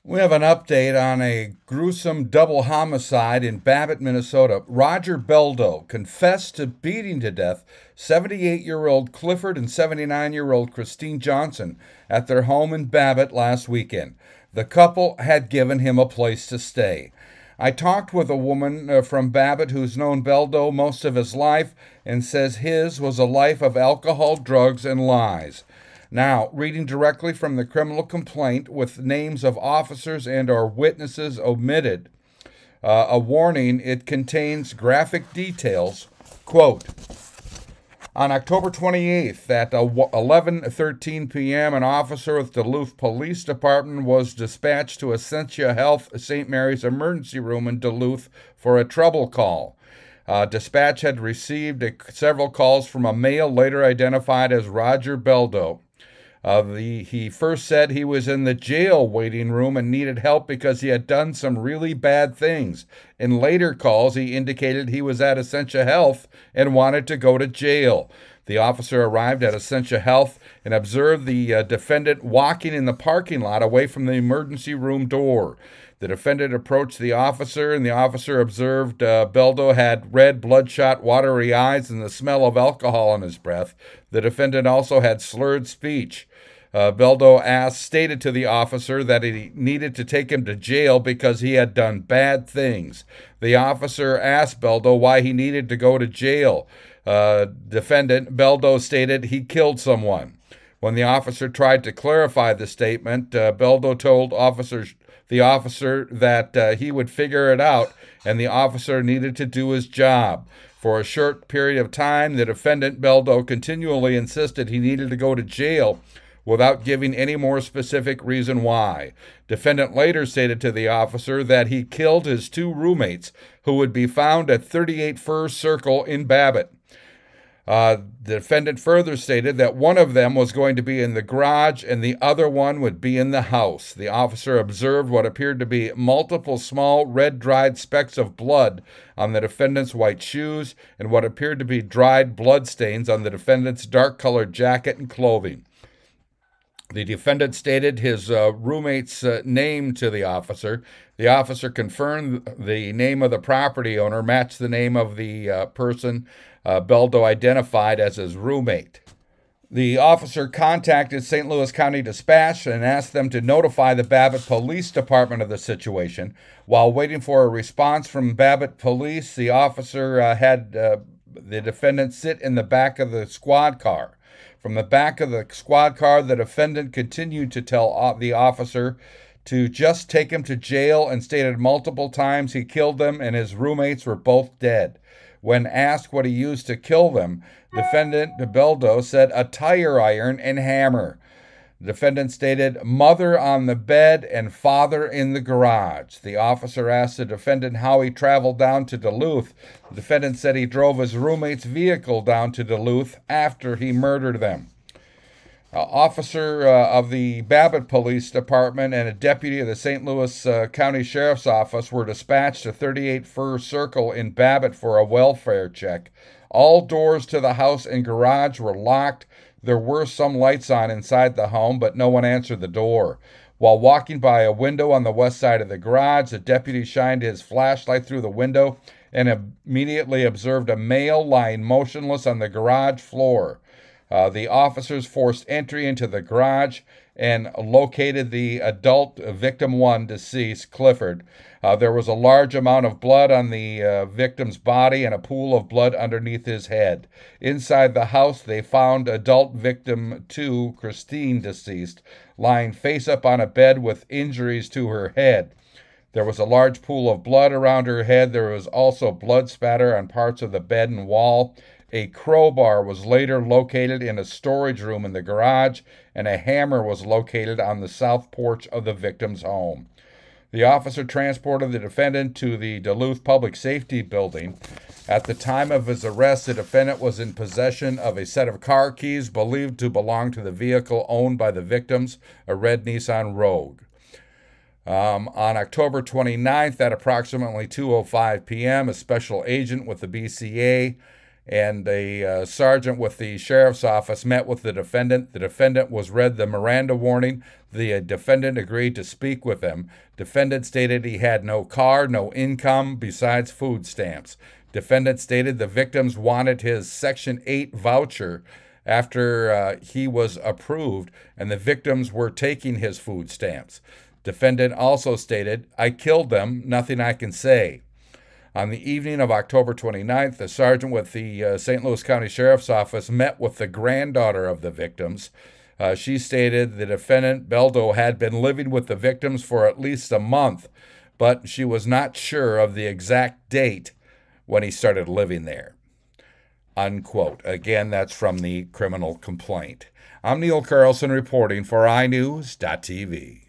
We have an update on a gruesome double homicide in Babbitt, Minnesota. Roger Beldo confessed to beating to death 78-year-old Clifford and 79-year-old Christine Johnson at their home in Babbitt last weekend. The couple had given him a place to stay. I talked with a woman from Babbitt who's known Beldo most of his life and says his was a life of alcohol, drugs, and lies. Now, reading directly from the criminal complaint with names of officers and/or witnesses omitted, a warning, it contains graphic details. Quote, on October 28th at 11:13 p.m., an officer with Duluth Police Department was dispatched to Essentia Health St. Mary's emergency room in Duluth for a trouble call. Dispatch had received several calls from a male later identified as Roger Beldo. He first said he was in the jail waiting room and needed help because he had done some really bad things. In later calls, he indicated he was at Essentia Health and wanted to go to jail. The officer arrived at Essentia Health and observed the defendant walking in the parking lot away from the emergency room door. The defendant approached the officer, and the officer observed Beldo had red, bloodshot, watery eyes and the smell of alcohol in his breath. The defendant also had slurred speech. Beldo stated to the officer that he needed to take him to jail because he had done bad things. The officer asked Beldo why he needed to go to jail. Defendant Beldo stated he killed someone. When the officer tried to clarify the statement, Beldo told the officer that he would figure it out, and the officer needed to do his job. For a short period of time, the defendant Beldo continually insisted he needed to go to jail without giving any more specific reason why. Defendant later stated to the officer that he killed his two roommates, who would be found at 38 Fir Circle in Babbitt. The defendant further stated that one of them was going to be in the garage and the other one would be in the house. The officer observed what appeared to be multiple small red dried specks of blood on the defendant's white shoes and what appeared to be dried blood stains on the defendant's dark-colored jacket and clothing. The defendant stated his roommate's name to the officer. The officer confirmed the name of the property owner matched the name of the person Beldo identified as his roommate. The officer contacted St. Louis County Dispatch and asked them to notify the Babbitt Police Department of the situation. While waiting for a response from Babbitt Police, the officer had the defendant sit in the back of the squad car. From the back of the squad car, the defendant continued to tell the officer to just take him to jail and stated multiple times he killed them and his roommates were both dead. When asked what he used to kill them, defendant Beldo said a tire iron and hammer. The defendant stated mother on the bed and father in the garage. The officer asked the defendant how he traveled down to Duluth. The defendant said he drove his roommate's vehicle down to Duluth after he murdered them. An officer of the Babbitt Police Department and a deputy of the St. Louis County Sheriff's Office were dispatched to 38 Fir Circle in Babbitt for a welfare check. All doors to the house and garage were locked. There were some lights on inside the home, but no one answered the door. While walking by a window on the west side of the garage, the deputy shined his flashlight through the window and immediately observed a male lying motionless on the garage floor. The officers forced entry into the garage and located the adult victim one, deceased, Clifford. There was a large amount of blood on the victim's body and a pool of blood underneath his head. Inside the house, they found adult victim 2, Christine, deceased, lying face up on a bed with injuries to her head. There was a large pool of blood around her head. There was also blood spatter on parts of the bed and wall. A crowbar was later located in a storage room in the garage, and a hammer was located on the south porch of the victim's home. The officer transported the defendant to the Duluth Public Safety Building. At the time of his arrest, the defendant was in possession of a set of car keys believed to belong to the vehicle owned by the victims, a red Nissan Rogue. On October 29th at approximately 2:05 p.m., a special agent with the BCA and the sergeant with the sheriff's office met with the defendant. The defendant was read the Miranda warning. The defendant agreed to speak with him. Defendant stated he had no car, no income besides food stamps. Defendant stated the victims wanted his Section 8 voucher after he was approved, and the victims were taking his food stamps. Defendant also stated, "I killed them, nothing I can say." On the evening of October 29th, the sergeant with the St. Louis County Sheriff's Office met with the granddaughter of the victims. She stated the defendant, Beldo, had been living with the victims for at least a month, but she was not sure of the exact date when he started living there. Unquote. Again, that's from the criminal complaint. I'm Neil Carlson reporting for iNewZ.TV.